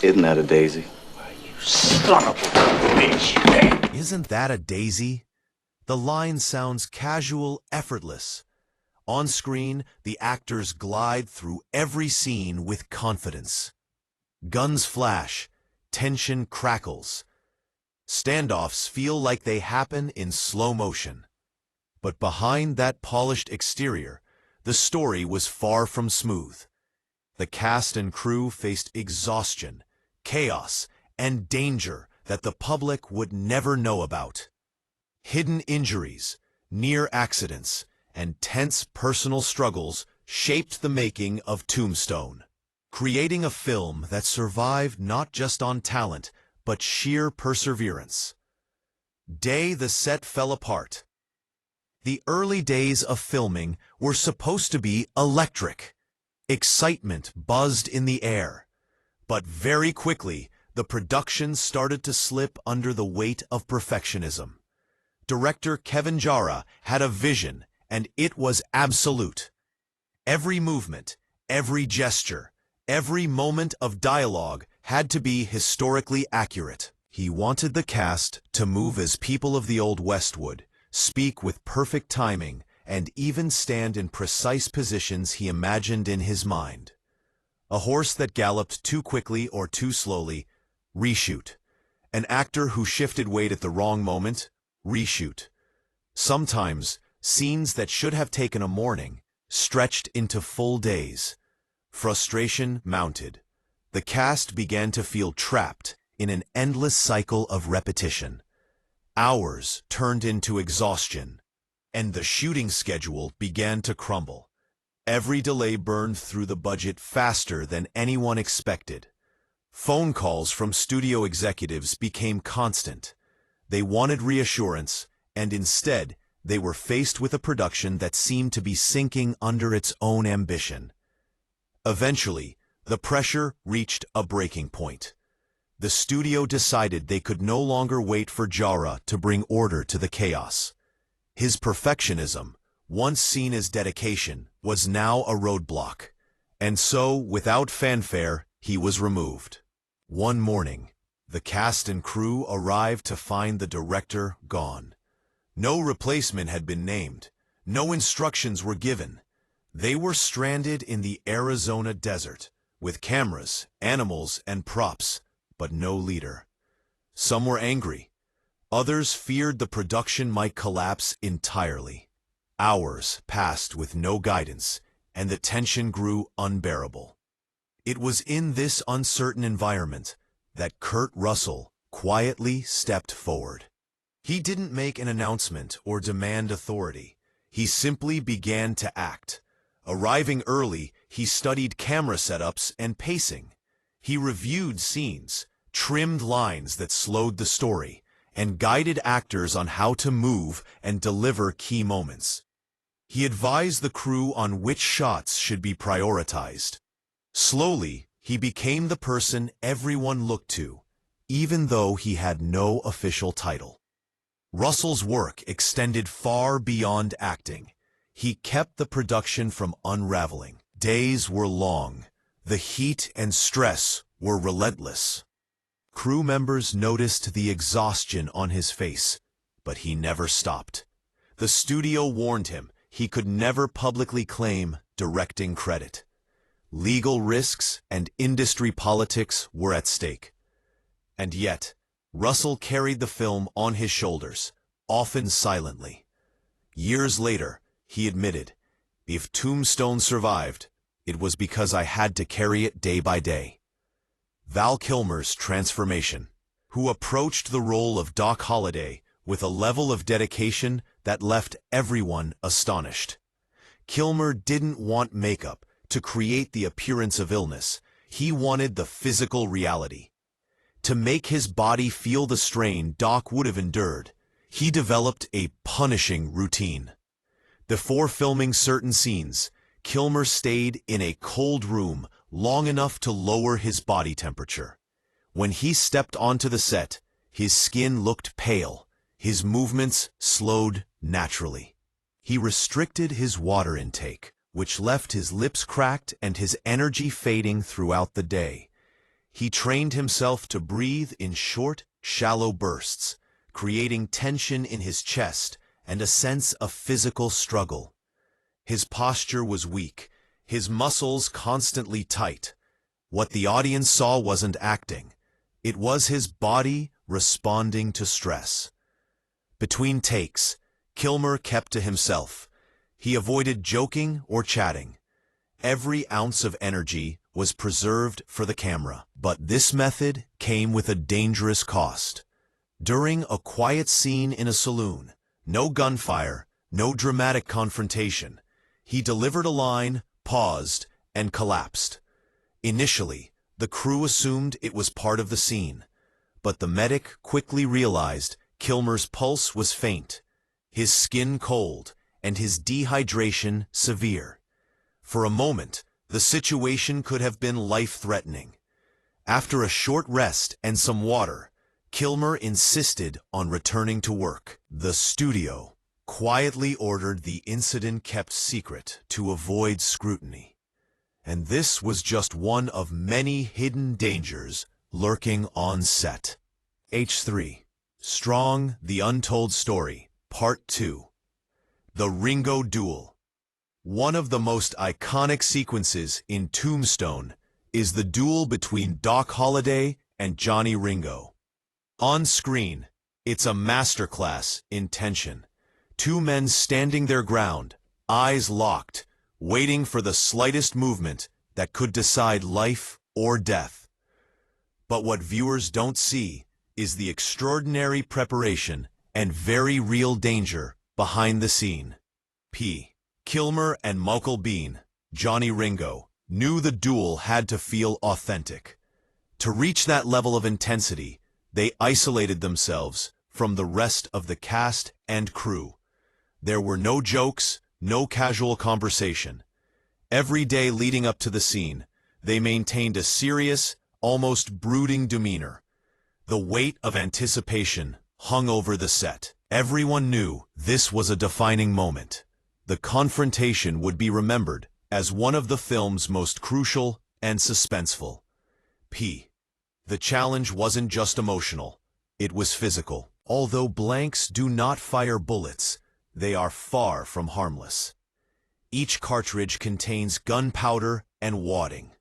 Isn't that a daisy? You son of a bitch! Isn't that a daisy? The line sounds casual, effortless. On screen, the actors glide through every scene with confidence. Guns flash, tension crackles. Standoffs feel like they happen in slow motion. But behind that polished exterior, the story was far from smooth. The cast and crew faced exhaustion, chaos, and danger that the public would never know about. Hidden injuries, near accidents, and tense personal struggles shaped the making of Tombstone, creating a film that survived not just on talent, but sheer perseverance. Day the set fell apart. The early days of filming were supposed to be electric. Excitement buzzed in the air. But very quickly, the production started to slip under the weight of perfectionism. Director Kevin Jarrah had a vision, and it was absolute. Every movement, every gesture, every moment of dialogue had to be historically accurate. He wanted the cast to move as people of the Old West would, speak with perfect timing, and even stand in precise positions he imagined in his mind. A horse that galloped too quickly or too slowly, reshoot. An actor who shifted weight at the wrong moment, reshoot. Sometimes, scenes that should have taken a morning stretched into full days. Frustration mounted. The cast began to feel trapped in an endless cycle of repetition. Hours turned into exhaustion, and the shooting schedule began to crumble. Every delay burned through the budget faster than anyone expected. Phone calls from studio executives became constant. They wanted reassurance, and instead, they were faced with a production that seemed to be sinking under its own ambition. Eventually, the pressure reached a breaking point. The studio decided they could no longer wait for Jarrah to bring order to the chaos. His perfectionism, once seen as dedication, was now a roadblock. And so, without fanfare, he was removed. One morning, the cast and crew arrived to find the director gone. No replacement had been named. No instructions were given. They were stranded in the Arizona desert, with cameras, animals, and props, but no leader. Some were angry. Others feared the production might collapse entirely. Hours passed with no guidance, and the tension grew unbearable. It was in this uncertain environment that Kurt Russell quietly stepped forward. He didn't make an announcement or demand authority. He simply began to act. Arriving early, he studied camera setups and pacing. He reviewed scenes, trimmed lines that slowed the story, and guided actors on how to move and deliver key moments. He advised the crew on which shots should be prioritized. Slowly, he became the person everyone looked to, even though he had no official title. Russell's work extended far beyond acting. He kept the production from unraveling. Days were long. The heat and stress were relentless. Crew members noticed the exhaustion on his face, but he never stopped. The studio warned him he could never publicly claim directing credit. Legal risks and industry politics were at stake. And yet, Russell carried the film on his shoulders, often silently. Years later, he admitted, "If Tombstone survived, it was because I had to carry it day by day." Val Kilmer's transformation, who approached the role of Doc Holliday with a level of dedication that left everyone astonished. Kilmer didn't want makeup to create the appearance of illness. He wanted the physical reality. To make his body feel the strain Doc would have endured, he developed a punishing routine. Before filming certain scenes, Kilmer stayed in a cold room long enough to lower his body temperature. When he stepped onto the set, his skin looked pale, his movements slowed naturally. He restricted his water intake, which left his lips cracked and his energy fading throughout the day. He trained himself to breathe in short, shallow bursts, creating tension in his chest and a sense of physical struggle. His posture was weak, his muscles constantly tight. What the audience saw wasn't acting. It was his body responding to stress. Between takes, Kilmer kept to himself. He avoided joking or chatting. Every ounce of energy was preserved for the camera. But this method came with a dangerous cost. During a quiet scene in a saloon, no gunfire, no dramatic confrontation, he delivered a line, paused, and collapsed. Initially, the crew assumed it was part of the scene, but the medic quickly realized Kilmer's pulse was faint, his skin cold, and his dehydration severe. For a moment, the situation could have been life-threatening. After a short rest and some water, Kilmer insisted on returning to work. The studio quietly ordered the incident kept secret to avoid scrutiny. And this was just one of many hidden dangers lurking on set. H3. Strong, the Untold Story, Part 2. The Ringo Duel. One of the most iconic sequences in Tombstone is the duel between Doc Holliday and Johnny Ringo. On screen, it's a masterclass in tension. Two men standing their ground, eyes locked, waiting for the slightest movement that could decide life or death. But what viewers don't see is the extraordinary preparation and very real danger behind the scene. P. Kilmer and Muckle Bean, Johnny Ringo, knew the duel had to feel authentic. To reach that level of intensity, they isolated themselves from the rest of the cast and crew. There were no jokes, no casual conversation. Every day leading up to the scene, they maintained a serious, almost brooding demeanor. The weight of anticipation hung over the set. Everyone knew this was a defining moment. The confrontation would be remembered as one of the film's most crucial and suspenseful. P. The challenge wasn't just emotional, it was physical. Although blanks do not fire bullets, they are far from harmless. Each cartridge contains gunpowder and wadding.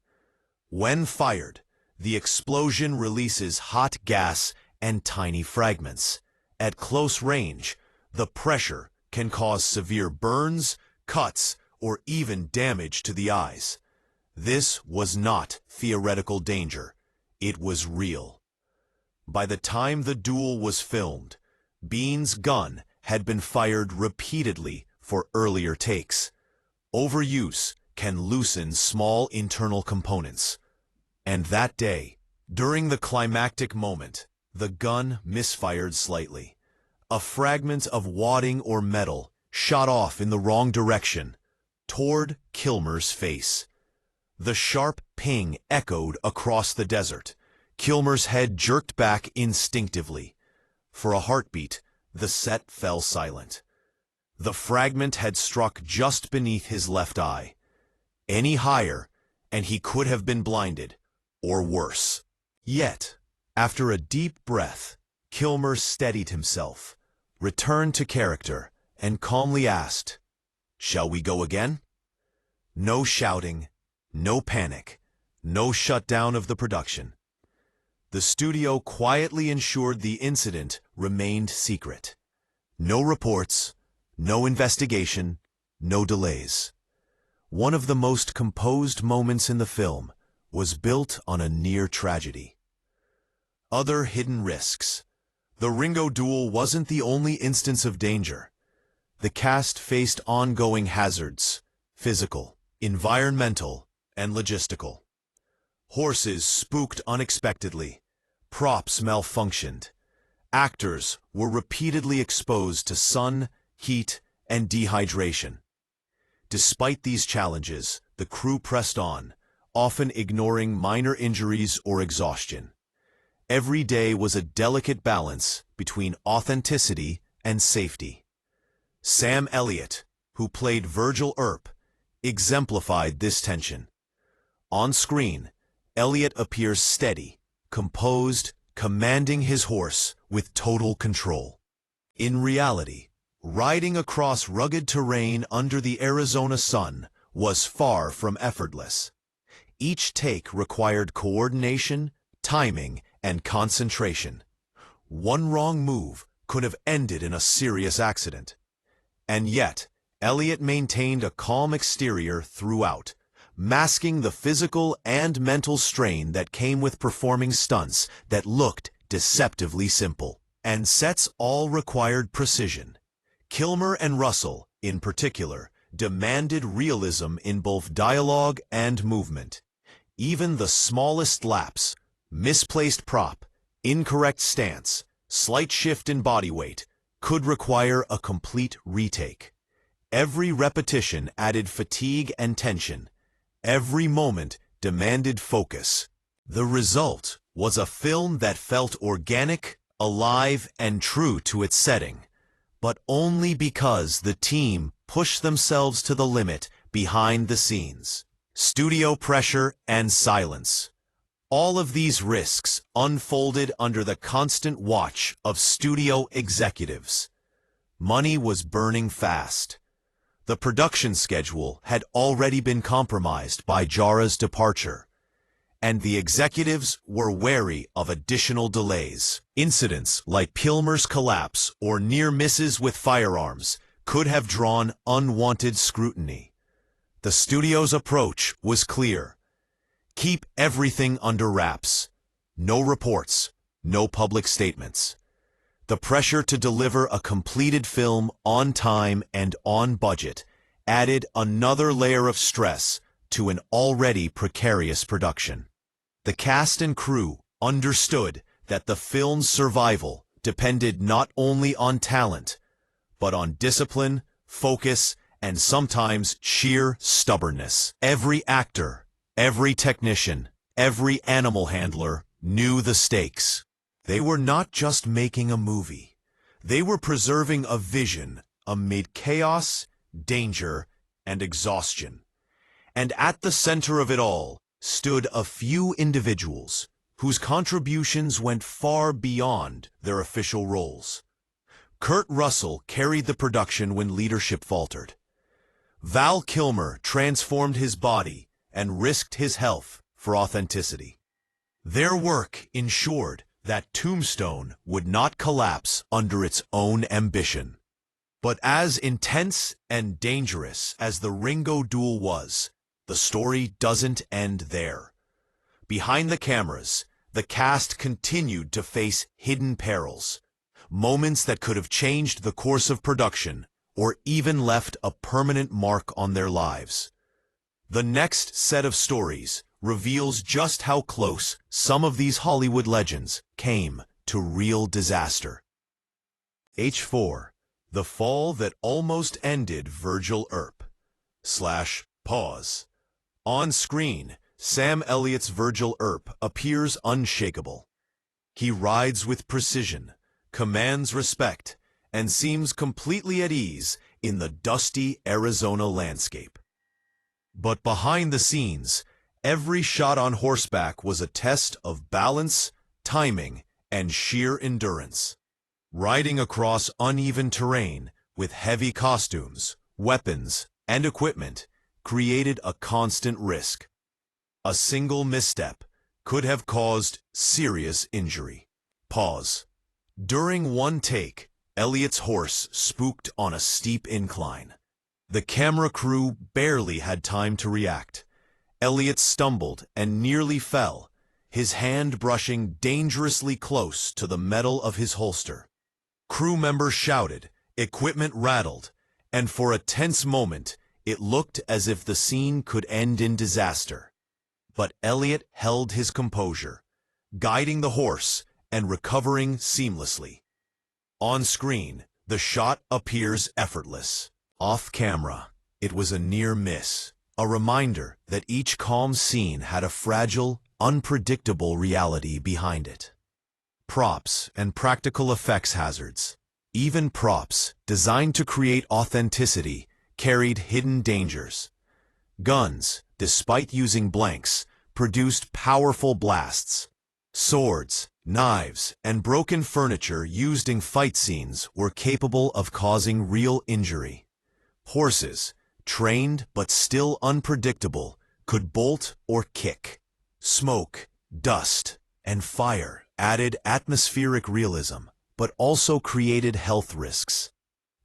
When fired, the explosion releases hot gas and tiny fragments. At close range, the pressure can cause severe burns, cuts, or even damage to the eyes. This was not theoretical danger. It was real. By the time the duel was filmed, Bean's gun had been fired repeatedly for earlier takes. Overuse can loosen small internal components. And that day, during the climactic moment, the gun misfired slightly. A fragment of wadding or metal shot off in the wrong direction, toward Kilmer's face. The sharp ping echoed across the desert. Kilmer's head jerked back instinctively. For a heartbeat, the set fell silent. The fragment had struck just beneath his left eye. Any higher, and he could have been blinded, or worse. Yet, after a deep breath, Kilmer steadied himself, returned to character, and calmly asked, "Shall we go again?" No shouting, no panic, no shutdown of the production. The studio quietly ensured the incident remained secret. No reports, no investigation, no delays. One of the most composed moments in the film was built on a near tragedy. Other hidden risks. The Ringo duel wasn't the only instance of danger. The cast faced ongoing hazards, physical, environmental, and logistical. Horses spooked unexpectedly. Props malfunctioned. Actors were repeatedly exposed to sun, heat, and dehydration. Despite these challenges, the crew pressed on, often ignoring minor injuries or exhaustion. Every day was a delicate balance between authenticity and safety. Sam Elliott, who played Virgil Earp, exemplified this tension. On screen, Elliot appears steady, composed, commanding his horse with total control. In reality, riding across rugged terrain under the Arizona sun was far from effortless. Each take required coordination, timing, and concentration. One wrong move could have ended in a serious accident. And yet, Elliot maintained a calm exterior throughout, masking the physical and mental strain that came with performing stunts that looked deceptively simple. And sets all required precision. Kilmer and Russell, in particular, demanded realism in both dialogue and movement. Even the smallest lapse, misplaced prop, incorrect stance, slight shift in body weight, could require a complete retake. Every repetition added fatigue and tension. Every moment demanded focus. The result was a film that felt organic, alive, and true to its setting, but only because the team pushed themselves to the limit behind the scenes. Studio pressure and silence. All of these risks unfolded under the constant watch of studio executives. Money was burning fast. The production schedule had already been compromised by Jara's departure, and the executives were wary of additional delays. Incidents like Kilmer's collapse or near misses with firearms could have drawn unwanted scrutiny. The studio's approach was clear. Keep everything under wraps. No reports, no public statements. The pressure to deliver a completed film on time and on budget added another layer of stress to an already precarious production. The cast and crew understood that the film's survival depended not only on talent, but on discipline, focus, and sometimes sheer stubbornness. Every actor, every technician, every animal handler knew the stakes. They were not just making a movie. They were preserving a vision amid chaos, danger, and exhaustion. And at the center of it all stood a few individuals whose contributions went far beyond their official roles. Kurt Russell carried the production when leadership faltered. Val Kilmer transformed his body and risked his health for authenticity. Their work ensured that Tombstone would not collapse under its own ambition. But as intense and dangerous as the Ringo duel was, the story doesn't end there. Behind the cameras, the cast continued to face hidden perils, moments that could have changed the course of production or even left a permanent mark on their lives. The next set of stories reveals just how close some of these Hollywood legends came to real disaster. H4. The fall that almost ended Virgil Earp. Pause. On screen, Sam Elliott's Virgil Earp appears unshakable. He rides with precision, commands respect, and seems completely at ease in the dusty Arizona landscape. But behind the scenes, every shot on horseback was a test of balance, timing, and sheer endurance. Riding across uneven terrain with heavy costumes, weapons, and equipment created a constant risk. A single misstep could have caused serious injury. Pause. During one take, Elliott's horse spooked on a steep incline. The camera crew barely had time to react. Elliott stumbled and nearly fell, his hand brushing dangerously close to the metal of his holster. Crew members shouted, equipment rattled, and for a tense moment, it looked as if the scene could end in disaster. But Elliott held his composure, guiding the horse and recovering seamlessly. On screen, the shot appears effortless. Off camera, it was a near miss, a reminder that each calm scene had a fragile, unpredictable reality behind it. Props and practical effects hazards. Even props designed to create authenticity carried hidden dangers. Guns, despite using blanks, produced powerful blasts. Swords, knives, and broken furniture used in fight scenes were capable of causing real injury. Horses, trained but still unpredictable, could bolt or kick. Smoke, dust, and fire added atmospheric realism, but also created health risks.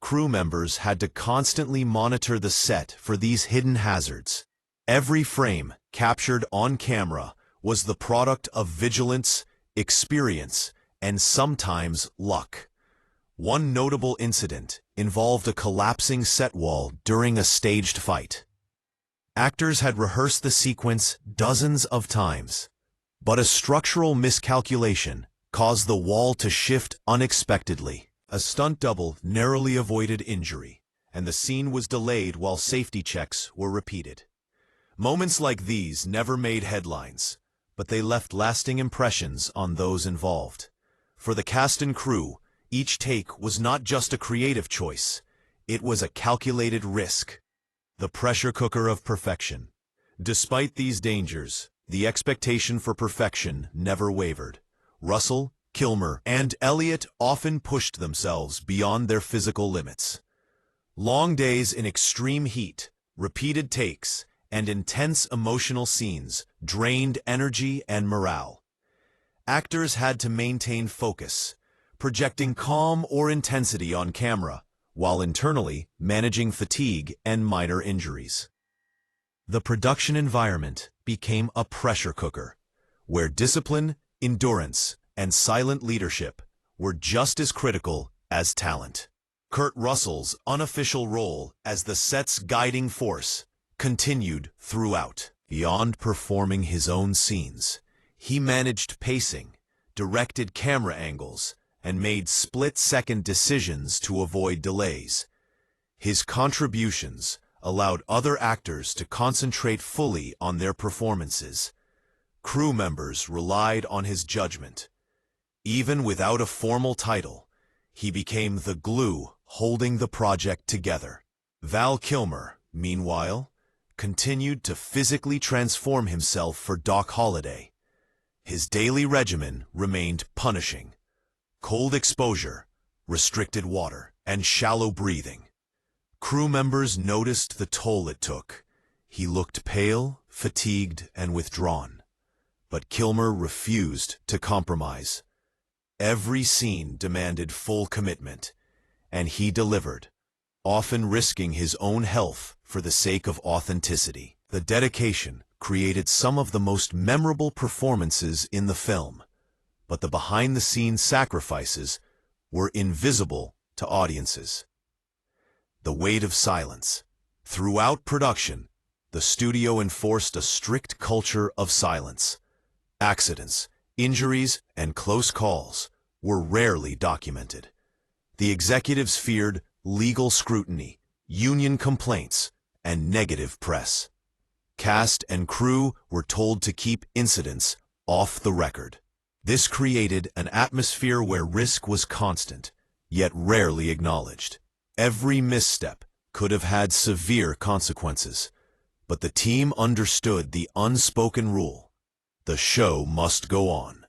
Crew members had to constantly monitor the set for these hidden hazards. Every frame captured on camera was the product of vigilance, experience, and sometimes luck. One notable incident involved a collapsing set wall during a staged fight. Actors had rehearsed the sequence dozens of times, but a structural miscalculation caused the wall to shift unexpectedly. A stunt double narrowly avoided injury, and the scene was delayed while safety checks were repeated. Moments like these never made headlines, but they left lasting impressions on those involved. For the cast and crew, each take was not just a creative choice, it was a calculated risk. The pressure cooker of perfection. Despite these dangers, the expectation for perfection never wavered. Russell, Kilmer, and Elliott often pushed themselves beyond their physical limits. Long days in extreme heat, repeated takes, and intense emotional scenes drained energy and morale. Actors had to maintain focus, projecting calm or intensity on camera, while internally managing fatigue and minor injuries. The production environment became a pressure cooker, where discipline, endurance, and silent leadership were just as critical as talent. Kurt Russell's unofficial role as the set's guiding force continued throughout. Beyond performing his own scenes, he managed pacing, directed camera angles, and made split-second decisions to avoid delays. His contributions allowed other actors to concentrate fully on their performances. Crew members relied on his judgment. Even without a formal title, he became the glue holding the project together. Val Kilmer, meanwhile, continued to physically transform himself for Doc Holliday. His daily regimen remained punishing. Cold exposure, restricted water, and shallow breathing. Crew members noticed the toll it took. He looked pale, fatigued, and withdrawn. But Kilmer refused to compromise. Every scene demanded full commitment, and he delivered, often risking his own health for the sake of authenticity. The dedication created some of the most memorable performances in the film, but the behind-the-scenes sacrifices were invisible to audiences. The weight of silence. Throughout production, the studio enforced a strict culture of silence. Accidents, injuries, and close calls were rarely documented. The executives feared legal scrutiny, union complaints, and negative press. Cast and crew were told to keep incidents off the record. This created an atmosphere where risk was constant, yet rarely acknowledged. Every misstep could have had severe consequences, but the team understood the unspoken rule: the show must go on.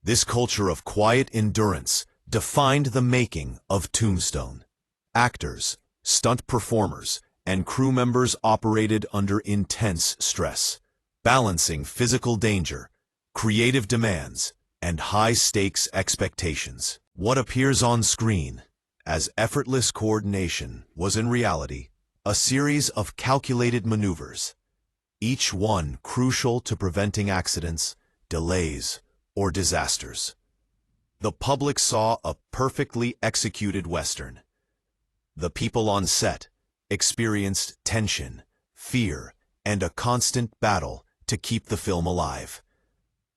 This culture of quiet endurance defined the making of Tombstone. Actors, stunt performers, and crew members operated under intense stress, balancing physical danger, creative demands, and high-stakes expectations. What appears on screen as effortless coordination was in reality a series of calculated maneuvers, each one crucial to preventing accidents, delays, or disasters. The public saw a perfectly executed Western. The people on set experienced tension, fear, and a constant battle to keep the film alive,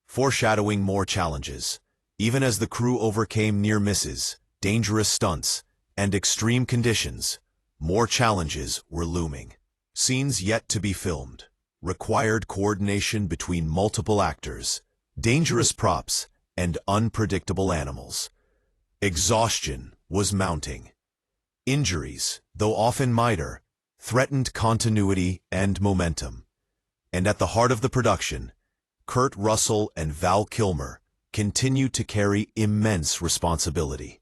foreshadowing more challenges. Even as the crew overcame near misses, dangerous stunts, and extreme conditions, more challenges were looming. Scenes yet to be filmed required coordination between multiple actors, dangerous props, and unpredictable animals. Exhaustion was mounting. Injuries, though often minor, threatened continuity and momentum. And at the heart of the production, Kurt Russell and Val Kilmer continued to carry immense responsibility,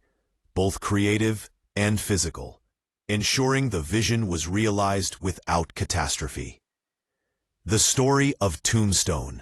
both creative and physical, ensuring the vision was realized without catastrophe. The story of Tombstone.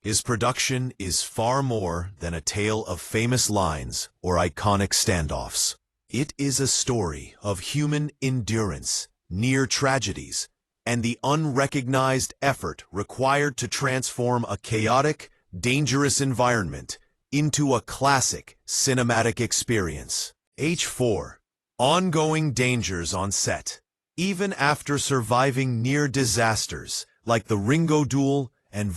His production is far more than a tale of famous lines or iconic standoffs. It is a story of human endurance, near tragedies, and the unrecognized effort required to transform a chaotic, dangerous environment into a classic cinematic experience. H4. Ongoing dangers on set. Even after surviving near disasters like the Ringo duel and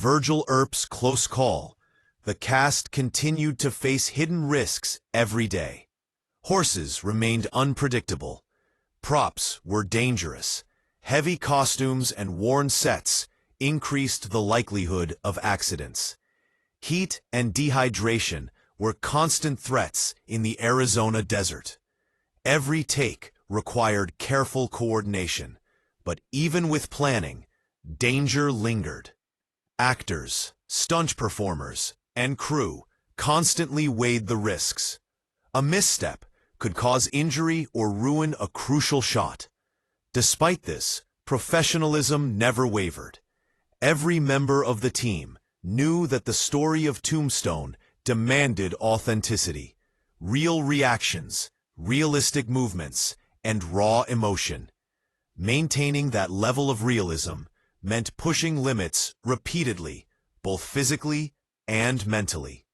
Earp's close call, the cast continued to face hidden risks every day. Horses remained unpredictable. Props were dangerous. Heavy costumes and worn sets increased the likelihood of accidents. Heat and dehydration were constant threats in the Arizona desert. Every take required careful coordination, but even with planning, danger lingered. Actors, stunt performers, and crew constantly weighed the risks. A misstep could cause injury or ruin a crucial shot. Despite this, professionalism never wavered. Every member of the team knew that the story of Tombstone demanded authenticity, real reactions, realistic movements, and raw emotion. Maintaining that level of realism meant pushing limits repeatedly, both physically and mentally.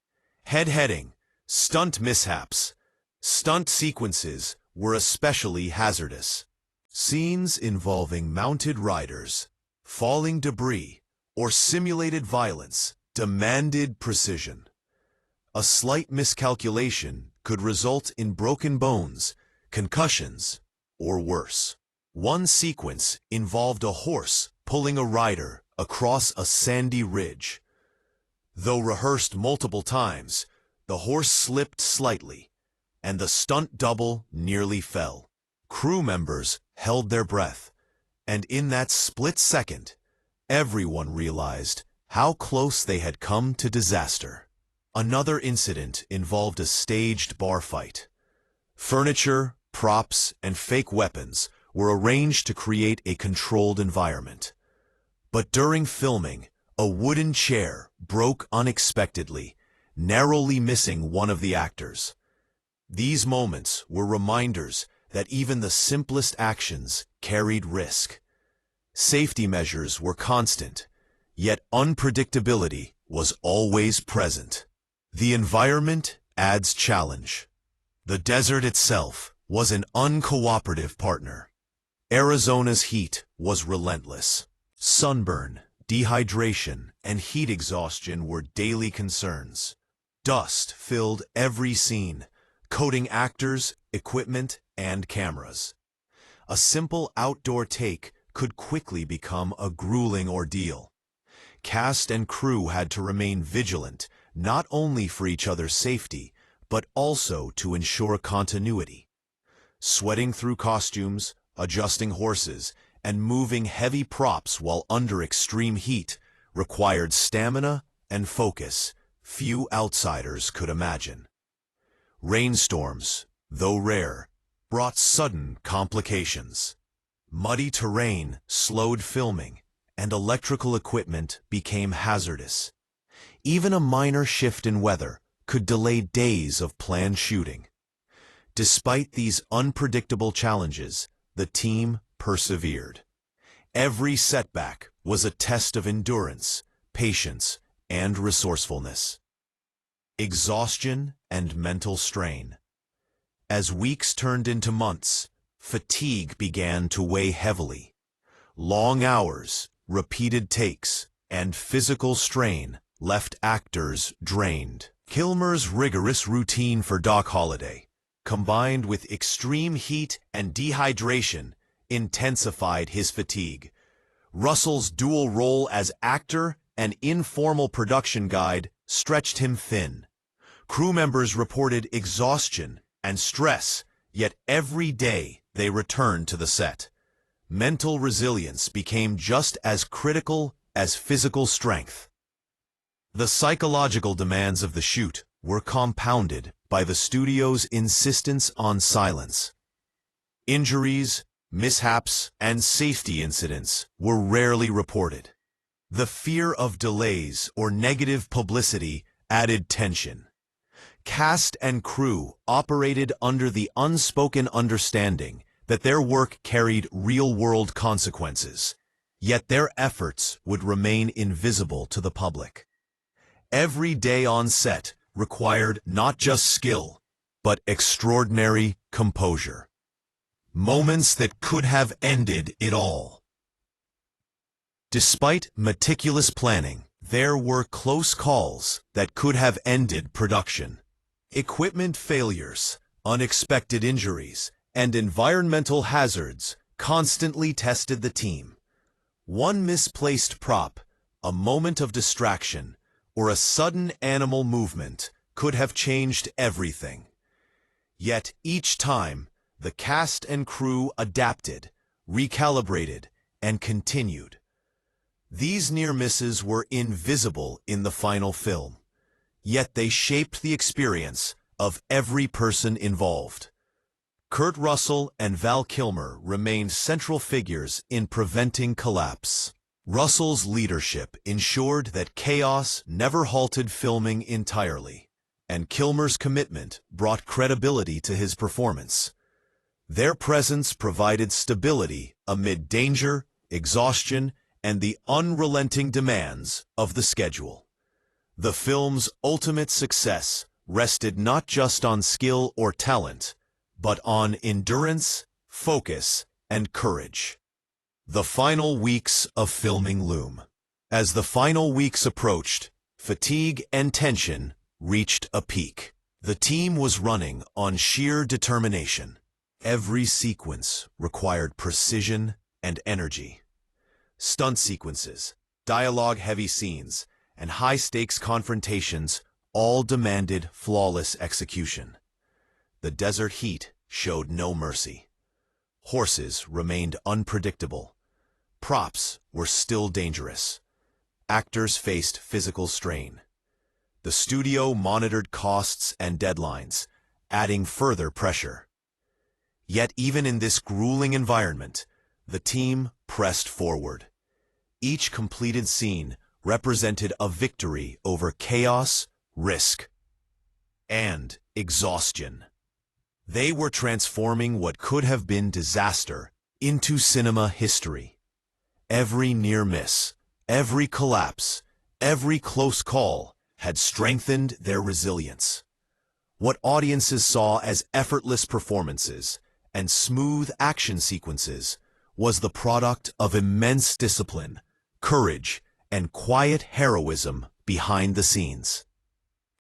Head-heading, stunt mishaps, stunt sequences were especially hazardous. Scenes involving mounted riders, falling debris, or simulated violence demanded precision. A slight miscalculation could result in broken bones, concussions, or worse. One sequence involved a horse pulling a rider across a sandy ridge. Though rehearsed multiple times, the horse slipped slightly, and the stunt double nearly fell. Crew members held their breath, and in that split second, everyone realized how close they had come to disaster. Another incident involved a staged bar fight. Furniture, props, and fake weapons were arranged to create a controlled environment. But during filming, a wooden chair broke unexpectedly, narrowly missing one of the actors. These moments were reminders that even the simplest actions carried risk. Safety measures were constant, yet unpredictability was always present. The environment adds challenge. The desert itself was an uncooperative partner. Arizona's heat was relentless. Sunburn, dehydration, and heat exhaustion were daily concerns. Dust filled every scene, coating actors, equipment, and cameras. A simple outdoor take could quickly become a grueling ordeal. Cast and crew had to remain vigilant, not only for each other's safety, but also to ensure continuity. Sweating through costumes, adjusting horses, and moving heavy props while under extreme heat required stamina and focus few outsiders could imagine. Rainstorms, though rare, brought sudden complications. Muddy terrain slowed filming, and electrical equipment became hazardous. Even a minor shift in weather could delay days of planned shooting. Despite these unpredictable challenges, the team persevered. Every setback was a test of endurance, patience, and resourcefulness. Exhaustion and mental strain. As weeks turned into months, fatigue began to weigh heavily. Long hours, repeated takes, and physical strain left actors drained. Kilmer's rigorous routine for Doc Holliday, combined with extreme heat and dehydration, intensified his fatigue. Russell's dual role as actor and informal production guide stretched him thin. Crew members reported exhaustion and stress, yet every day they returned to the set. Mental resilience became just as critical as physical strength. The psychological demands of the shoot were compounded by the studio's insistence on silence. Injuries, mishaps, and safety incidents were rarely reported. The fear of delays or negative publicity added tension. Cast and crew operated under the unspoken understanding that their work carried real-world consequences, yet their efforts would remain invisible to the public. Every day on set required not just skill, but extraordinary composure. Moments that could have ended it all. Despite meticulous planning, there were close calls that could have ended production. Equipment failures, unexpected injuries, and environmental hazards constantly tested the team. One misplaced prop, a moment of distraction, or a sudden animal movement could have changed everything. Yet each time, the cast and crew adapted, recalibrated, and continued. These near misses were invisible in the final film, yet they shaped the experience of every person involved. Kurt Russell and Val Kilmer remained central figures in preventing collapse. Russell's leadership ensured that chaos never halted filming entirely, and Kilmer's commitment brought credibility to his performance. Their presence provided stability amid danger, exhaustion, and the unrelenting demands of the schedule. The film's ultimate success rested not just on skill or talent, but on endurance, focus, and courage. The final weeks of filming loom. As the final weeks approached, fatigue and tension reached a peak. The team was running on sheer determination. Every sequence required precision and energy. Stunt sequences, dialogue-heavy scenes, and high-stakes confrontations all demanded flawless execution. The desert heat showed no mercy. Horses remained unpredictable. Props were still dangerous. Actors faced physical strain. The studio monitored costs and deadlines, adding further pressure. Yet even in this grueling environment, the team pressed forward. Each completed scene represented a victory over chaos, risk, and exhaustion. They were transforming what could have been disaster into cinema history. Every near miss, every collapse, every close call had strengthened their resilience. What audiences saw as effortless performances and smooth action sequences was the product of immense discipline, courage, and quiet heroism behind the scenes.